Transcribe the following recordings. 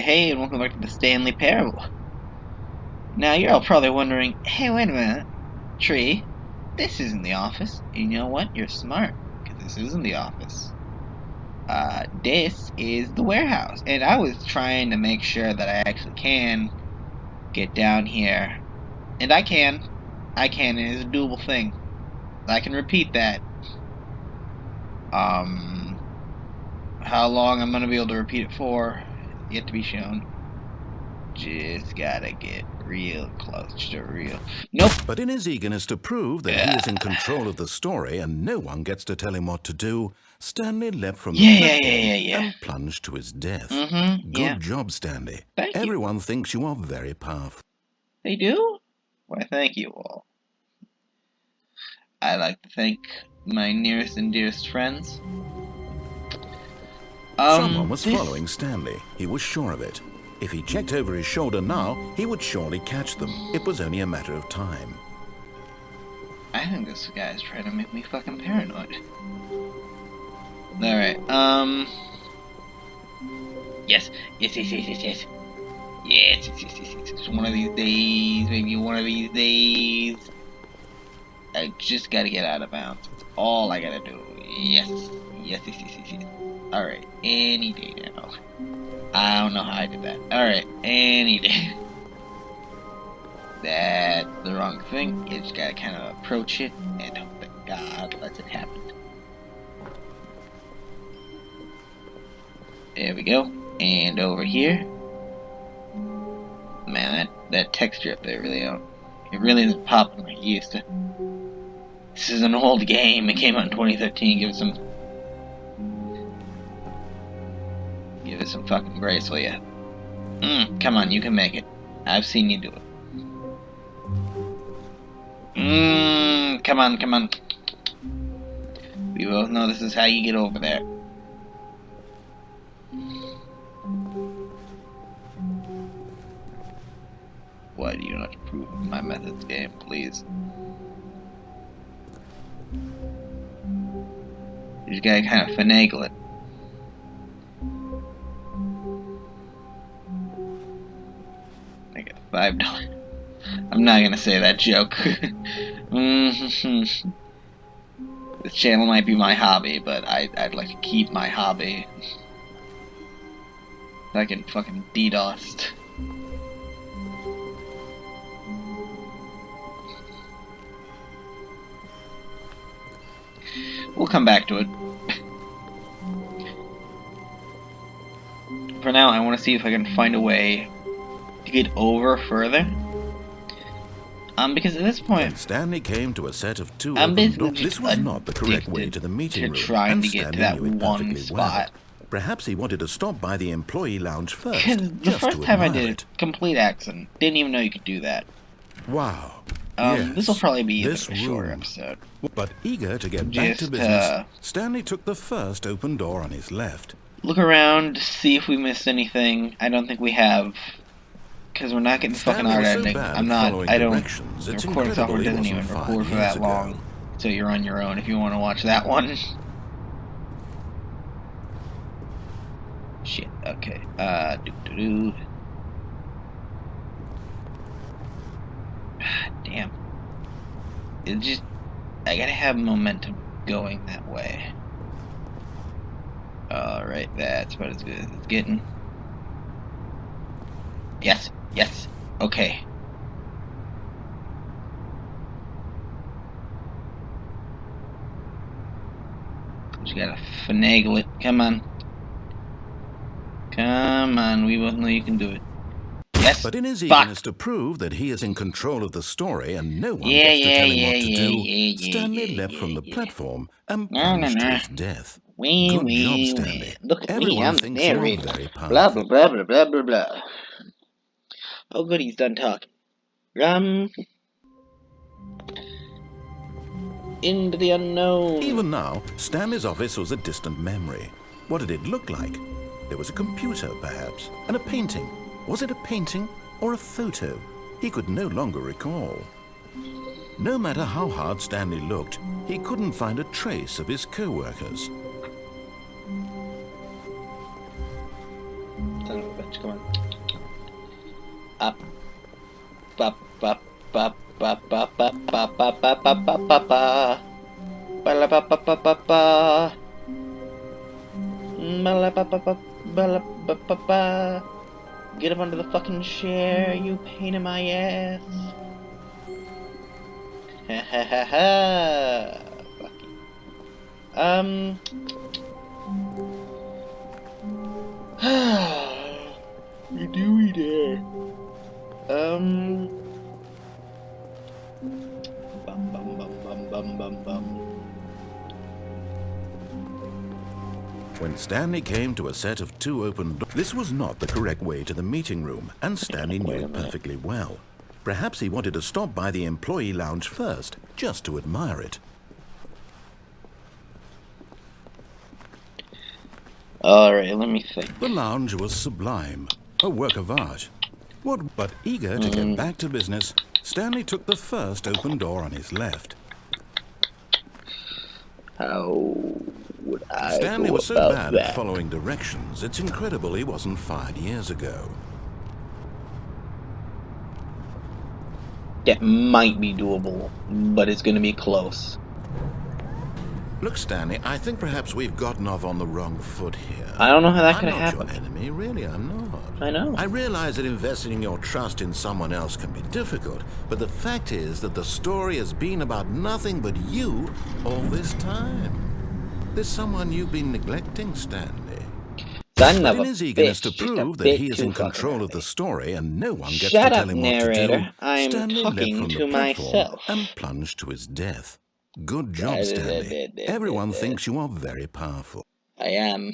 Hey, and welcome back to the Stanley Parable. Now, you're all probably wondering, hey, wait a minute, Tree, this isn't the office. And you know what? You're smart, because this isn't the office. This is the warehouse. And I was trying to make sure that I actually can get down here. And I can. And it's a doable thing. I can repeat that. Um, how long I'm gonna be able to repeat it for, yet to be shown. Just gotta get real close to real. Nope. But in his eagerness to prove that he is in control of the story and no one gets to tell him what to do, Stanley leapt from the platform and plunged to his death. Good job, Stanley. Thank you. Everyone thinks you are very powerful. They do? Why, thank you all. I like to thank my nearest and dearest friends. Someone was following Stanley. He was sure of it. If he checked over his shoulder now, he would surely catch them. It was only a matter of time. I think this guy's trying to make me fucking paranoid. Alright, Yes. Yes. One of these days, maybe one of these days, I just gotta get out of bounds. That's all I gotta do. Yes. Alright, any day now. I don't know how I did that. Alright, any day. That's the wrong thing. You just gotta kind of approach it and hope that God lets it happen. There we go. And over here. Man, that texture up there it really isn't popping like it used to. This is an old game. It came out in 2013. Give it some fucking grace, will ya? Come on, you can make it. I've seen you do it. Come on. We both know this is how you get over there. Why do you not approve of my methods, game, please? You just gotta kind of finagle it. I got $5. I'm not gonna say that joke. This channel might be my hobby, but I'd like to keep my hobby. I can fucking DDoSed. We'll come back to it. For now, I want to see if I can find a way to get over further. Because at this point, when Stanley came to a set of two I'm open doors. This was not the correct way to the meeting room, trying to get to that one spot. Well. Perhaps he wanted to stop by the employee lounge first. The first time I did it, complete accident. Didn't even know you could do that. Wow. This will probably be a shorter episode. But eager to get back to business, Stanley took the first open door on his left. Look around, see if we missed anything. I don't think we have, because we're not getting fucking hard editing. The recording software doesn't even record for that long, so you're on your own if you want to watch that one. Shit, okay, damn. I gotta have momentum going that way. Alright, that's about as good as it's getting. Yes, okay. Just gotta finagle it. Come on, we both know you can do it. Yes. But in his eagerness to prove that he is in control of the story and no one gets to tell him what to do, Stanley leapt from the platform and plunged to his death. Good job, Stanley. Look at Everyone me, thinks you're very powerful. Blah, blah, blah. Oh, good, he's done talking. Into the unknown. Even now, Stanley's office was a distant memory. What did it look like? There was a computer, perhaps, and a painting. Was it a painting or a photo? He could no longer recall. No matter how hard Stanley looked, he couldn't find a trace of his co-workers. Son of a bitch. Come on. Up. Up. Up. Up. Up. Up. Up. Up. Up. Up. Up. Up. Up. Ba-la-ba-ba-ba-ba. Ba-la-ba-ba-ba. Get up under the fucking chair, you pain in my ass. Ha ha ha ha. Fuck you. You do there. Bum bum bum bum bum bum bum. When Stanley came to a set of 2 open doors, this was not the correct way to the meeting room, and Stanley knew it perfectly well. Perhaps he wanted to stop by the employee lounge first, just to admire it. Alright, let me think. The lounge was sublime, a work of art. But eager to get back to business, Stanley took the first open door on his left. How would I Stanley go was so about bad that? at following directions, it's incredible he wasn't fired years ago. That might be doable, but it's gonna be close. Look, Stanley, I think perhaps we've gotten off on the wrong foot here. I don't know how that could I'm have not happened. your enemy, really, I'm not. I know. I realize that investing your trust in someone else can be difficult, but the fact is that the story has been about nothing but you all this time. There's someone you've been neglecting, Stanley. Son But of in a his eagerness to bitch, just a prove that bit he is too in fucking control of the early. story and no one gets to Shut tell up, him what to do, narrator. I'm Stanley leapt talking from to the platform myself. and plunged to his death. Good job, Stanley. Everyone thinks you are very powerful. I am.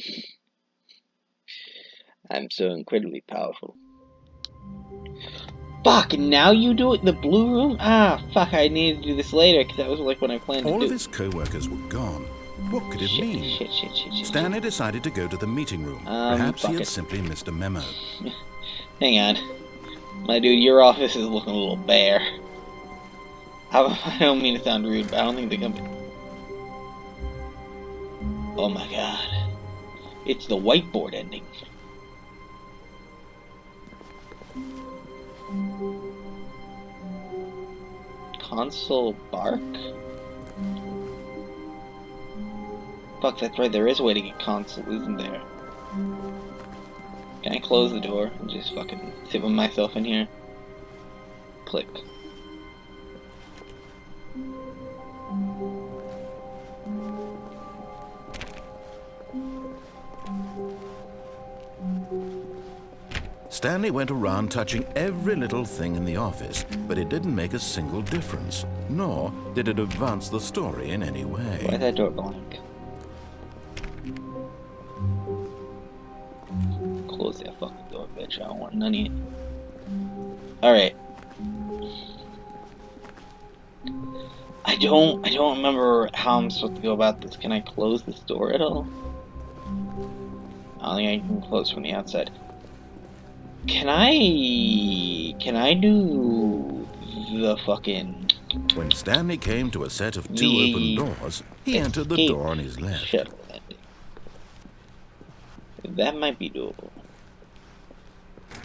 I'm so incredibly powerful. Fuck, and now you do it in the blue room? Ah, fuck, I needed to do this later, because that was like what I planned to do. All of his co-workers were gone. What could it mean? Shit. Stanley decided to go to the meeting room. Perhaps he had simply missed a memo. Hang on. My dude, your office is looking a little bare. I don't mean to sound rude, but I don't think the company... Oh my god. It's the whiteboard ending. Console bark? Fuck, that's right, there is a way to get console, isn't there? Can I close the door and just fucking sit with myself in here? Click. Stanley went around touching every little thing in the office, but it didn't make a single difference, nor did it advance the story in any way. Why is that door blank? Close that fucking door, bitch. I don't want none of it. Alright. I don't remember how I'm supposed to go about this. Can I close this door at all? I don't think I can close from the outside. Can I do the fucking... When Stanley came to a set of 2 open doors, he entered the door on his left. Shuttle ending. That might be doable.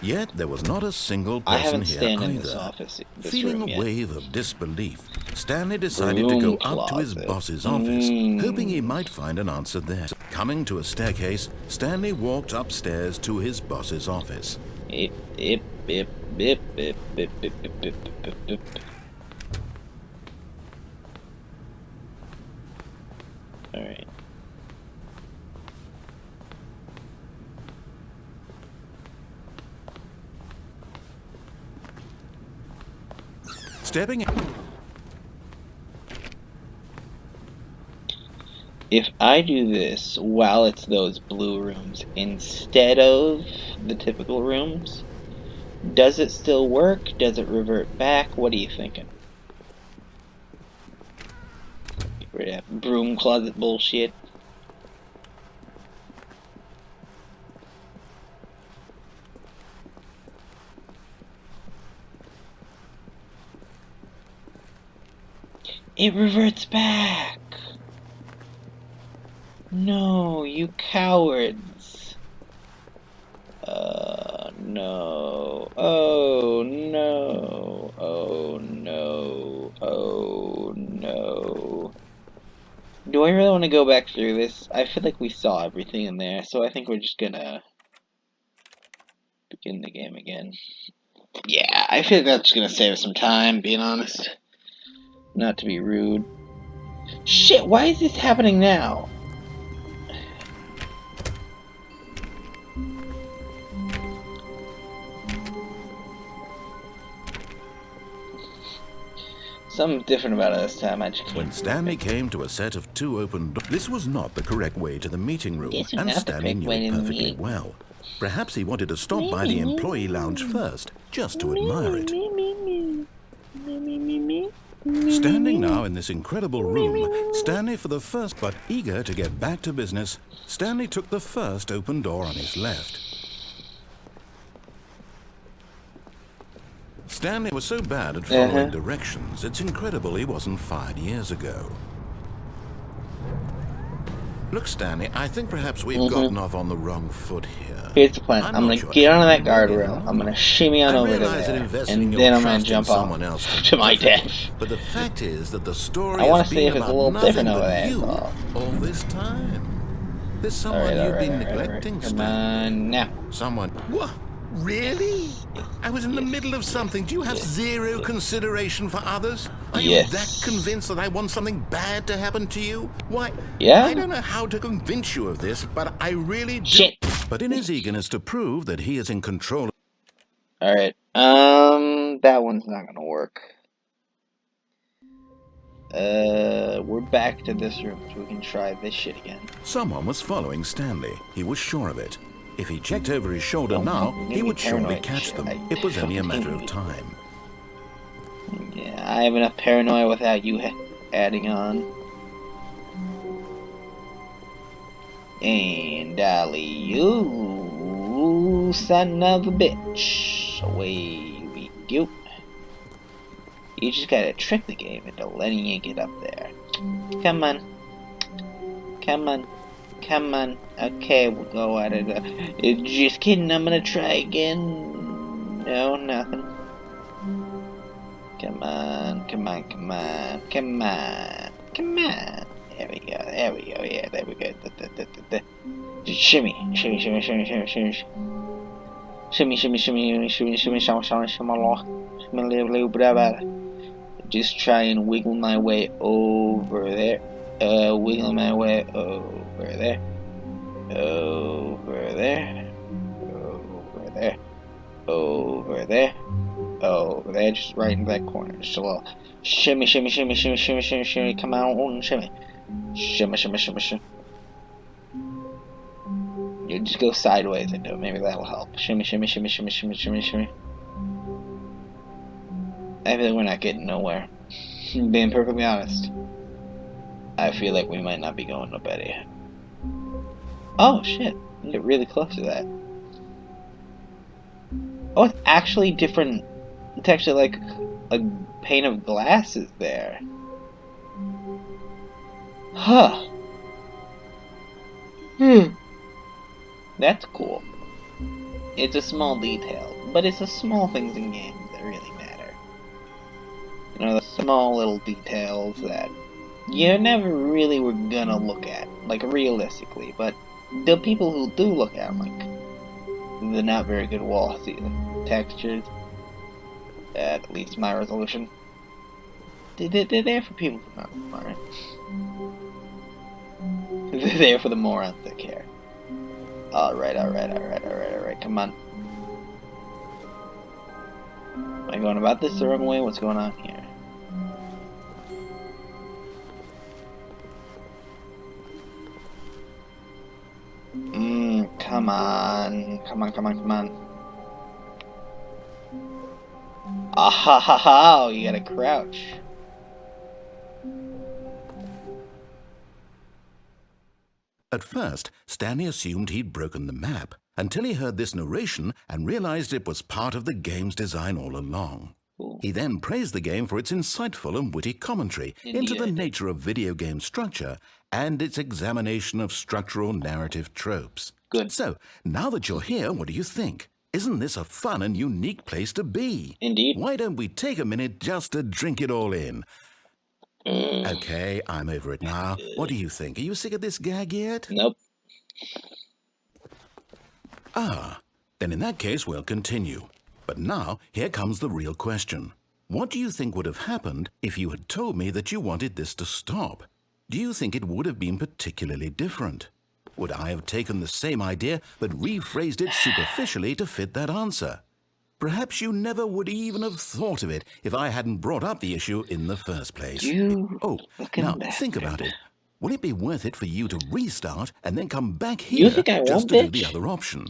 Yet there was not a single I person haven't here stayed either. in this office, this Feeling room a yet. wave of disbelief, Stanley decided to go up to his boss's office, hoping he might find an answer there. Coming to a staircase, Stanley walked upstairs to his boss's office. Alright. Stepping in. If I do this while it's those blue rooms instead of the typical rooms, does it still work? Does it revert back? What are you thinking? Get rid of that broom closet bullshit. It reverts back! No, you cowards. no. Oh no. Oh no. Oh no. Do I really want to go back through this? I feel like we saw everything in there, so I think we're just gonna begin the game again. Yeah, I feel like that's gonna save us some time, being honest. Not to be rude. Shit, why is this happening now? Something different about it this time. I just When Stanley came to a set of 2 open doors, this was not the correct way to the meeting room, This is and not the Stanley correct knew way it to the perfectly meeting. well. Perhaps he wanted to stop by the employee lounge first, just to admire it. Standing now in this incredible room, Stanley for the first, but eager to get back to business, Stanley took the first open door on his left. Stanley was so bad at following directions, it's incredible he wasn't fired years ago. Look, Stanley, I think perhaps we've gotten off on the wrong foot here. Here's the plan. I'm gonna get onto that guardrail. I'm gonna shimmy on over to there, and then I'm gonna jump off to my death. But the fact is that the story I want has to see been if it's a about little different nothing over but there. you So. all this time. There's someone you've been neglecting, Come Stanley. on now. Someone. What? Really? I was in the middle of something. Do you have zero consideration for others? Are you that convinced that I want something bad to happen to you? Why? Yeah. I don't know how to convince you of this, but I really do. Shit. But in his eagerness to prove that he is in control. Alright. That one's not gonna work. We're back to this room, so we can try this shit again. Someone was following Stanley. He was sure of it. If he checked over his shoulder now, he would surely catch them. It was only a matter of time. Yeah, I have enough paranoia without you adding on. And Dolly, you son of a bitch. Away we go. You just gotta trick the game into letting you get up there. Come on. Come on. Come on. Okay, we'll go at it. Just kidding, I'm gonna try again. No, nothing. Come on, come on, come on, come on, come on. There we go, yeah, there we go. Just shimmy, shimmy, shimmy, shimmy, shimmy, shimmy. Shimmy, shimmy, shimmy, shimmy, shimmy, shimmy, shimmy, shimmy, just try and wiggle my way over there. Wiggle my way over there. Over there. Over there. Over there. Over there, just right in that corner. Just a little shimmy, shimmy, shimmy, shimmy, shimmy, shimmy, shimmy. Come on, shimmy. Shimmy, shimmy, shimmy, shimmy. You just go sideways into it. Maybe that'll help. Shimmy, shimmy, shimmy, shimmy, shimmy, shimmy, shimmy. I feel like we're not getting nowhere. Being perfectly honest. I feel like we might not be going no better yet. Oh shit. You get really close to that. Oh, it's actually different. It's actually like a pane of glass is there. Huh. That's cool. It's a small detail, but it's the small things in games that really matter. You know, the small little details that you never really were gonna look at, like realistically, but the people who do look at them, like the not very good walls, the textures, at least my resolution, they're there for people who are not smart. They're there for the morons that care. Alright, come on. Am I going about this the wrong way? What's going on here? Come on. Come on, come on, come on. Ah ha ha ha! You gotta crouch. At first, Stanley assumed he'd broken the map, until he heard this narration and realized it was part of the game's design all along. Cool. He then praised the game for its insightful and witty commentary into the nature of video game structure and its examination of structural narrative tropes. Good. So, now that you're here, what do you think? Isn't this a fun and unique place to be? Indeed. Why don't we take a minute just to drink it all in? Mm. Okay, I'm over it now. What do you think? Are you sick of this gag yet? Nope. Ah, then in that case we'll continue. But now, here comes the real question. What do you think would have happened if you had told me that you wanted this to stop? Do you think it would have been particularly different? Would I have taken the same idea but rephrased it superficially to fit that answer? Perhaps you never would even have thought of it if I hadn't brought up the issue in the first place. Oh, now think about it. Will it be worth it for you to restart and then come back here think I just won't, to do bitch? the other option?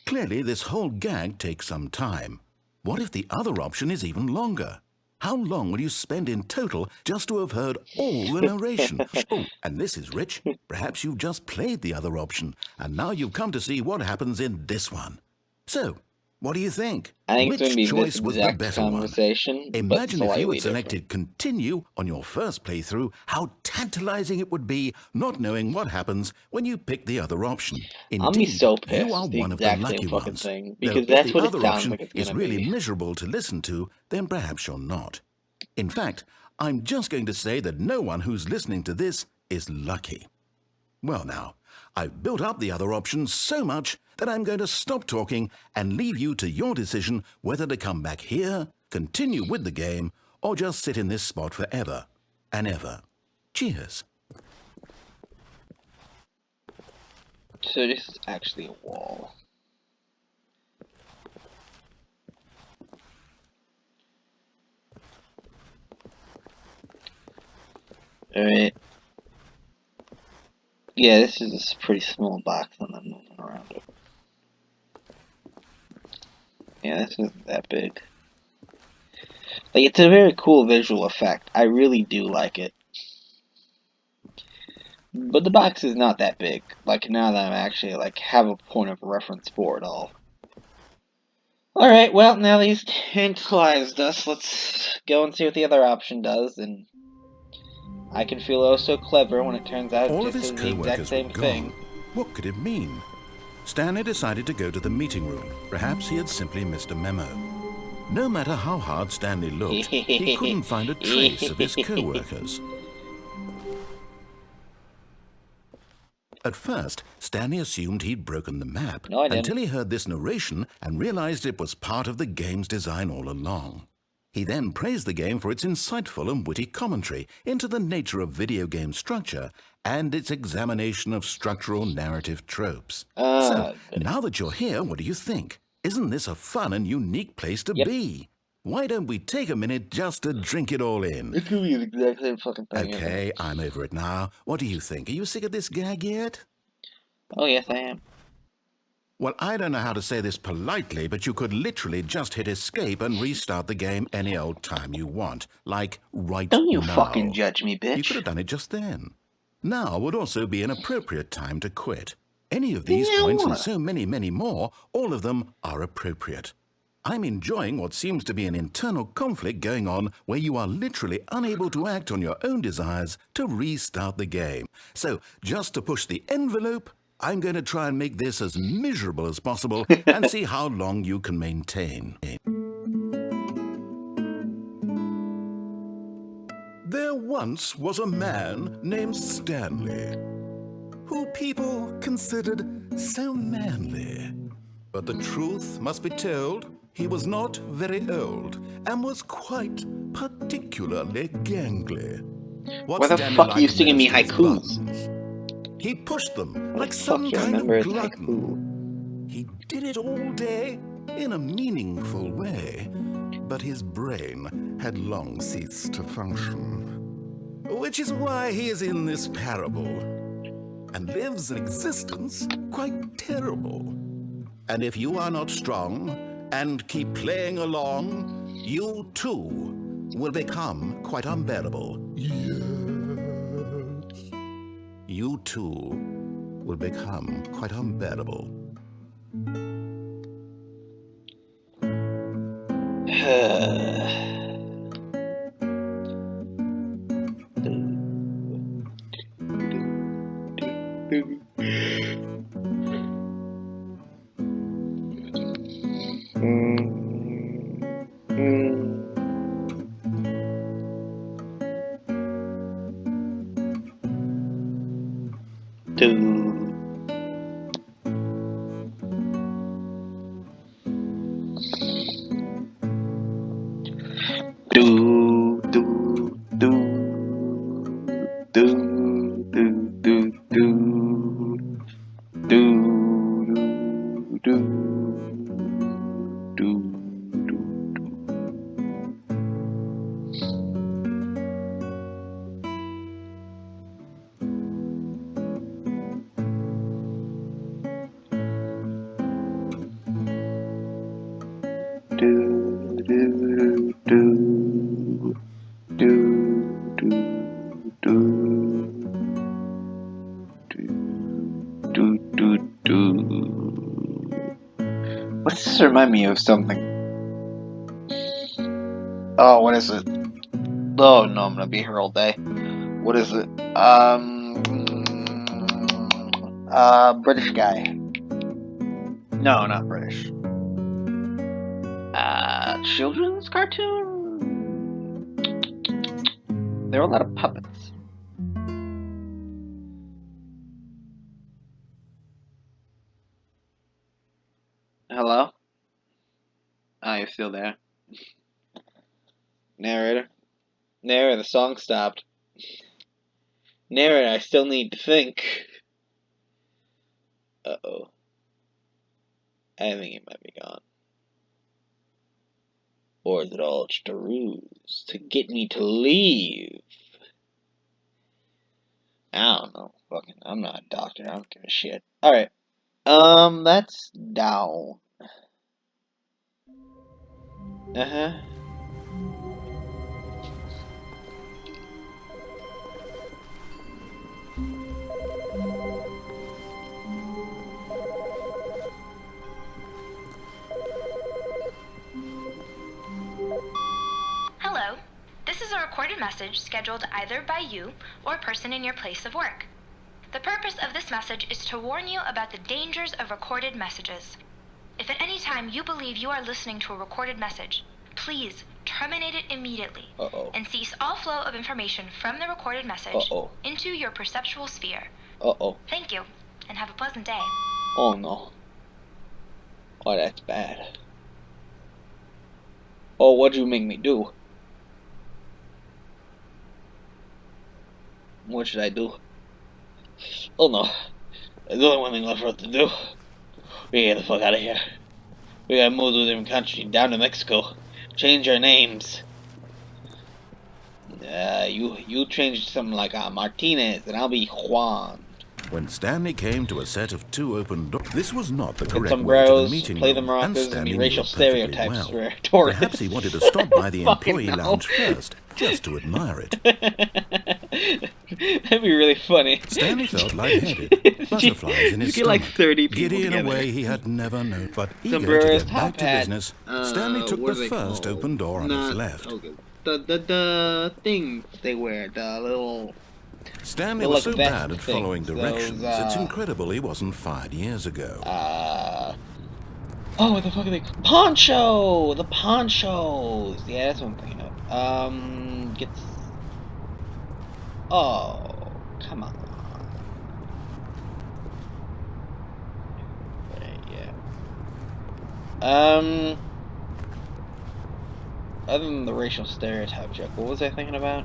Clearly, this whole gag takes some time. What if the other option is even longer? How long will you spend in total just to have heard all the narration? Oh, and this is rich. Perhaps you've just played the other option, and now you've come to see what happens in this one. So, what do you think? I think it's going to be Which this choice was the exact better one? conversation, but Imagine if you slightly had selected continue on your first playthrough, how tantalizing it would be not knowing what happens when you pick the other option. I'm gonna be Indeed, so pissed. you are It's the one of the exact lucky same fucking ones. thing, Though because if that's the what it other sounds option like it's is gonna really be. miserable to listen to, then perhaps you're not. In fact, I'm just going to say that no one who's listening to this is lucky. Well now, I've built up the other option so much that I'm going to stop talking and leave you to your decision whether to come back here, continue with the game, or just sit in this spot forever and ever. Cheers. So this is actually a wall. Alright. Yeah, this is a pretty small box and I'm moving around it. Yeah, this isn't that big. Like, it's a very cool visual effect. I really do like it. But the box is not that big. Like, now that I'm actually, like, have a point of reference for it all. Alright, well, now that he's tantalized us, let's go and see what the other option does, and I can feel oh so clever when it turns out All it of just his is the exact co-workers were same gone. thing. What could it mean? Stanley decided to go to the meeting room. Perhaps he had simply missed a memo. No matter how hard Stanley looked, he couldn't find a trace of his co-workers. At first, Stanley assumed he'd broken the map No, I didn't. until he heard this narration and realized it was part of the game's design all along. He then praised the game for its insightful and witty commentary into the nature of video game structure and its examination of structural narrative tropes. So, now that you're here, what do you think? Isn't this a fun and unique place to be? Why don't we take a minute just to drink it all in? It's gonna be the exact same fucking thing. Okay, I'm over it now. What do you think? Are you sick of this gag yet? Oh, yes, I am. Well, I don't know how to say this politely, but you could literally just hit escape and restart the game any old time you want. Like, right now. Don't you fucking judge me, bitch. You could have done it just then. Now would also be an appropriate time to quit. Any of these points and so many, many more, all of them are appropriate. I'm enjoying what seems to be an internal conflict going on where you are literally unable to act on your own desires to restart the game. So, just to push the envelope, I'm going to try and make this as miserable as possible and see how long you can maintain. There once was a man named Stanley, who people considered so manly. But the truth must be told, he was not very old and was quite particularly gangly. Why the fuck are you singing me haikus? He pushed them like some kind of glutton. He did it all day in a meaningful way, but his brain had long ceased to function. Which is why he is in this parable and lives an existence quite terrible. And if you are not strong and keep playing along, you too will become quite unbearable. Yes. You too will become quite unbearable. Do. Do do do do do do do do do do. What does this remind me of something? Oh, what is it? Oh no, I'm gonna be here all day. What is it? British guy. No, not British. Children's cartoon? There are a lot of puppets. Hello? Oh, you're still there. Narrator? Narrator, the song stopped. Narrator, I still need to think. Uh-oh. I think he might be gone. Or is it all just a ruse to get me to leave? I don't know. Fucking, I'm not a doctor. I don't give a shit. Alright. That's down. Uh-huh. Hello. This is a recorded message scheduled either by you or a person in your place of work. The purpose of this message is to warn you about the dangers of recorded messages. If at any time you believe you are listening to a recorded message, please terminate it immediately and cease all flow of information from the recorded message into your perceptual sphere. Thank you, and have a pleasant day. Oh no. Oh, that's bad. Oh, what'd you make me do? What should I do? Oh no. There's only one thing left for us to do. We gotta get the fuck out of here. We gotta move to a different country, down to Mexico. Change our names. You change something like Martinez, and I'll be Juan. When Stanley came to a set of two open doors, this was not the Get correct way to the sombreros, meeting play the room, and maracas, and Stanley be knew racial it perfectly stereotypes well. for tourists. Perhaps he wanted to stop by the Fucking employee hell. lounge first, just to admire it. That'd be really funny. Stanley felt lightheaded, butterflies in his Just get stomach, like 30 people giddy in a together. way he had never known. But eager to Sombreros, get back top to hat. business, Stanley took What the are they first called? open door on his left. Okay. The things they wear, the little. Stanley Well, was like so vest bad at following things, directions, those, it's incredible he wasn't fired years ago. Oh, what the fuck are they? Poncho! The ponchos! Yeah, that's what I'm thinking of. Gets. Oh, come on. Yeah. Other than the racial stereotype joke, what was I thinking about?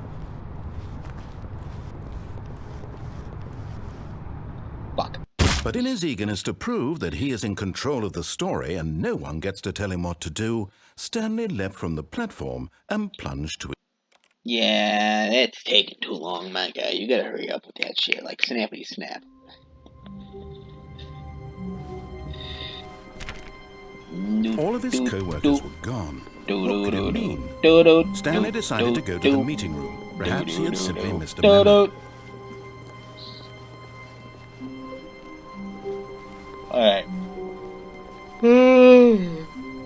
Fuck. But in his eagerness to prove that he is in control of the story and no one gets to tell him what to do, Stanley leapt from the platform and plunged to it. Yeah, it's taking too long, my guy. You gotta hurry up with that shit, like snappity snap. All of his co-workers were gone. What could it mean? Stanley decided to go to the meeting room. Perhaps he had simply missed a memo. Alright.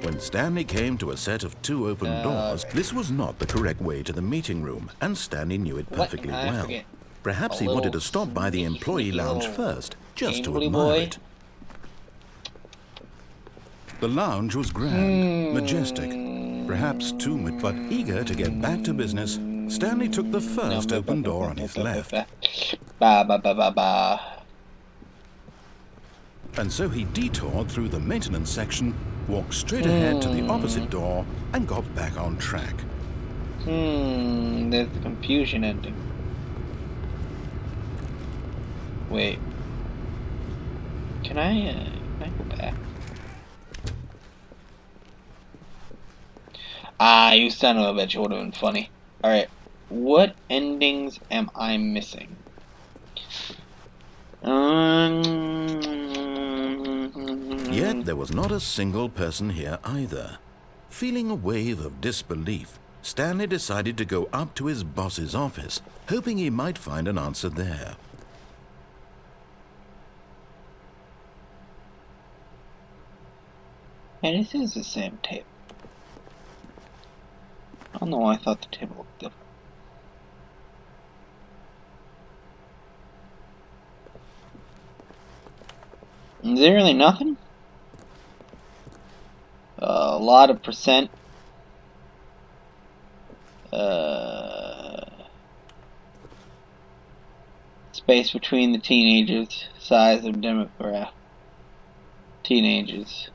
When Stanley came to a set of two open doors, this was not the correct way to the meeting room, and Stanley knew it perfectly well. Perhaps he wanted to stop by the employee lounge first, just to admire it. The lounge was grand, majestic, perhaps too much, but eager to get back to business, Stanley took the first open door on his left. And so he detoured through the maintenance section, walked straight ahead to the opposite door, and got back on track. There's the confusion ending. Wait. Can I go back? Ah, you son of a bitch, it would have been funny. Alright. What endings am I missing? Yet there was not a single person here either. Feeling a wave of disbelief, Stanley decided to go up to his boss's office, hoping he might find an answer there. And this is the same table. I don't know why I thought the table looked different. Is there really nothing? A lot of percent. Space between the teenagers. Size of demographic. Teenagers.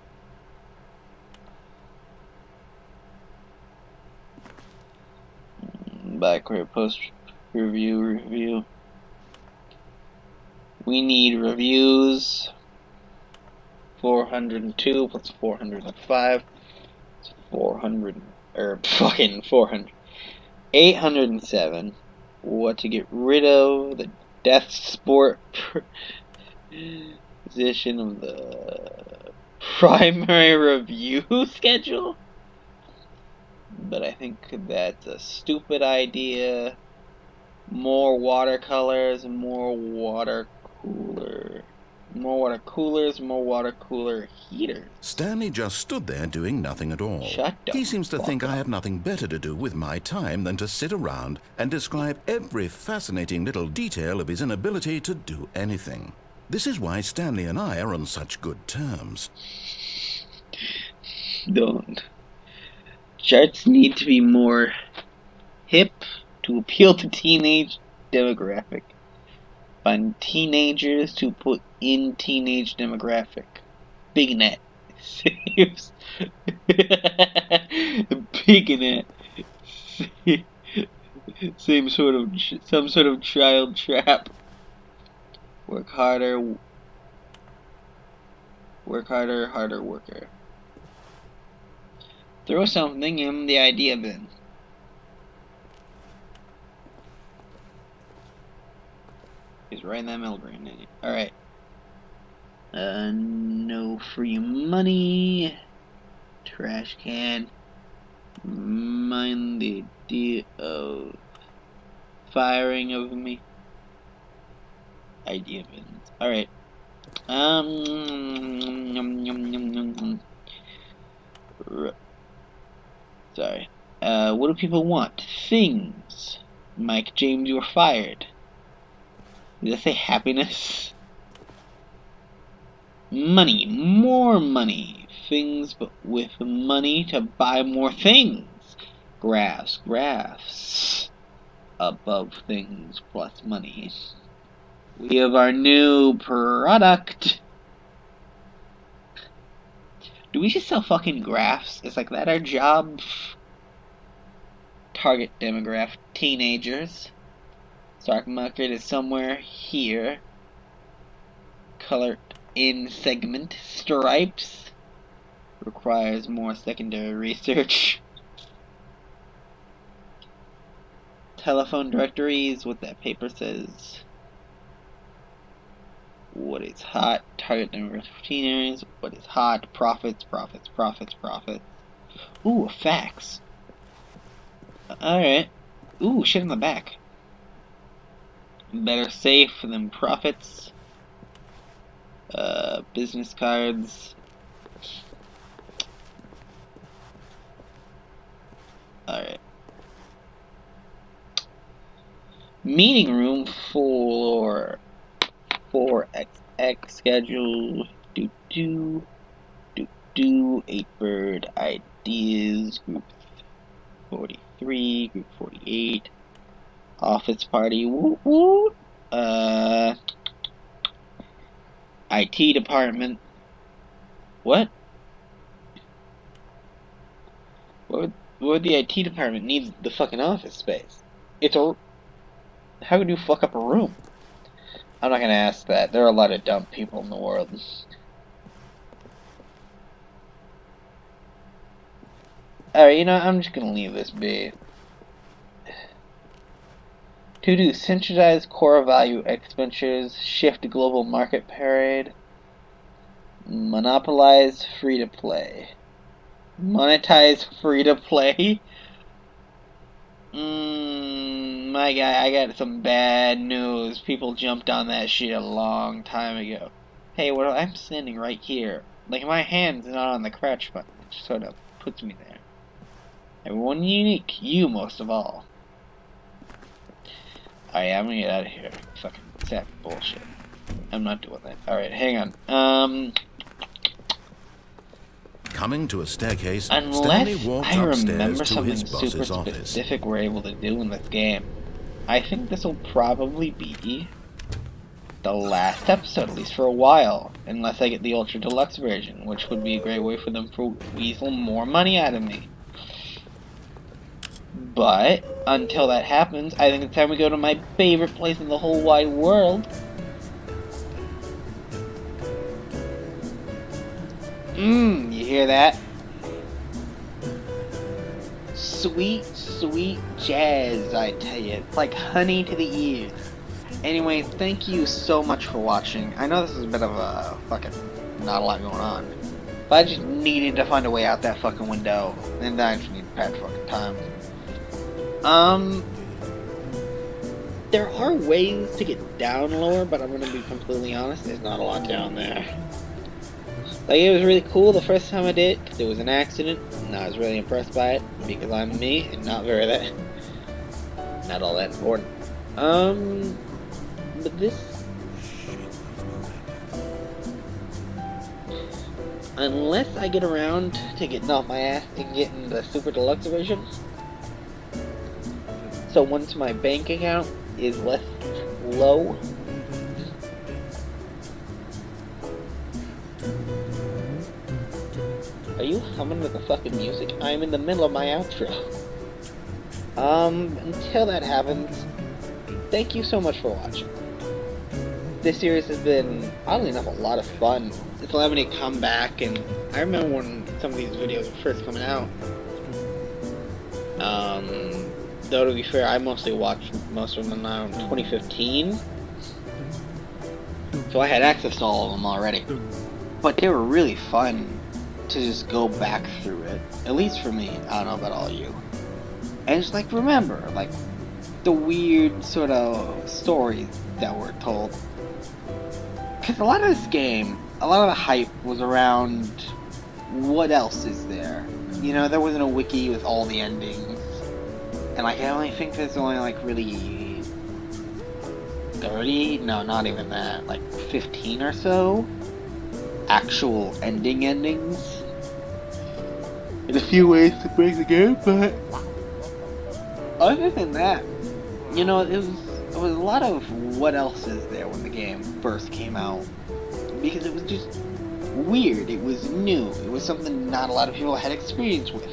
Backward post review. We need reviews. 402 plus 405. It's 400 or fucking 400. 807. What to get rid of? The death sport position of the primary review schedule? But I think that's a stupid idea. More watercolors, more water cooler. More water coolers, more water cooler heaters. Stanley just stood there doing nothing at all. Shut up. He seems to think I have nothing better to do with my time than to sit around and describe every fascinating little detail of his inability to do anything. This is why Stanley and I are on such good terms. Don't. Charts need to be more hip to appeal to teenage demographic. Find teenagers to put in teenage demographic. Big net saves. Big net. Some sort of child trap. Work harder, harder worker. Throw something in the idea bin. He's right in that middle green. Alright. No free money. Trash can. Mind the idea of firing of me. Idea bins. Alright. Sorry. What do people want? Things. Mike James, you were fired. Did I say happiness? Money. More money. Things, but with money to buy more things. Graphs. Above things plus money. We have our new product. Do we just sell fucking graphs? Is like that our job? Target demographic, teenagers. Stock market is somewhere here. Colored in segment. Stripes. Requires more secondary research. Telephone directories, what that paper says. What is hot? Target demographic teenagers. What is hot? Profits. Ooh, facts. Alright. Ooh, shit in the back. Better safe than profits. Business cards. Alright. Meeting room for 4XX schedule. 8 bird ideas. Group 43, group 48. Office party. Woo woo. IT department. What? What would the IT department need the fucking office space? It's a... How would you fuck up a room? I'm not gonna ask that. There are a lot of dumb people in the world. Alright, you know, I'm just gonna leave this be. To do centralized core value expenditures, shift global market parade, monopolize free-to-play. Monetize free-to-play? My guy, I got some bad news. People jumped on that shit a long time ago. Hey, well, I'm standing right here. Like, my hand's not on the crouch button, which sort of puts me there. Everyone unique, you most of all. Alright, I'm gonna get out of here. Fucking sap bullshit. I'm not doing that. Alright, hang on. Coming to a staircase, Stanley Unless walked I upstairs remember to something his super boss's office. specific we're able to do in this game, I think this will probably be the last episode, at least for a while, unless I get the Ultra Deluxe version, which would be a great way for them to weasel more money out of me. But, until that happens, I think it's time we go to my favorite place in the whole wide world. You hear that? Sweet, sweet jazz, I tell you. It's like honey to the ears. Anyway, thank you so much for watching. I know this is a bit of a fucking not a lot going on, but I just needed to find a way out that fucking window, and I just need bad fucking time. There are ways to get down lower, but I'm gonna be completely honest, there's not a lot down there. Like, it was really cool the first time I did it, 'cause there was an accident, and I was really impressed by it, because I'm me, and not all that important. But this... Unless I get around to getting off my ass and getting the Super Deluxe version, so once my bank account is less low, are you humming with the fucking music? I'm in the middle of my outro. Until that happens, thank you so much for watching. This series has been, oddly enough, a lot of fun. It's allowed me to come back, and I remember when some of these videos were first coming out. Though to be fair, I mostly watched most of them around 2015. So I had access to all of them already. But they were really fun to just go back through it. At least for me. I don't know about all you. And just like remember, like, the weird sort of stories that were told. Because a lot of this game, a lot of the hype was around what else is there. You know, there wasn't a wiki with all the endings. And like, I only think there's only like really 30? No, not even that. Like 15 or so actual endings. In a few ways to break the game, but other than that, you know, it was a lot of what else is there when the game first came out, because it was just weird, it was new, it was something not a lot of people had experience with,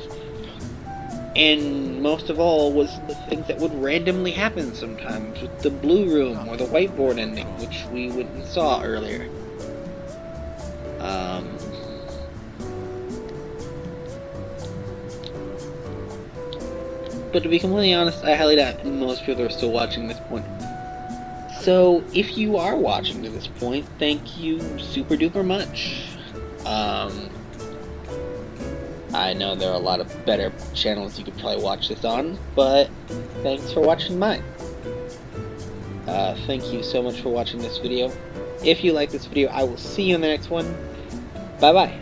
and most of all was the things that would randomly happen sometimes with the blue room or the whiteboard ending, which we went and saw earlier. But to be completely honest, I highly doubt most people are still watching this point. So, if you are watching to this point, thank you super duper much. I know there are a lot of better channels you could probably watch this on, but thanks for watching mine. Thank you so much for watching this video. If you like this video, I will see you in the next one. Bye bye.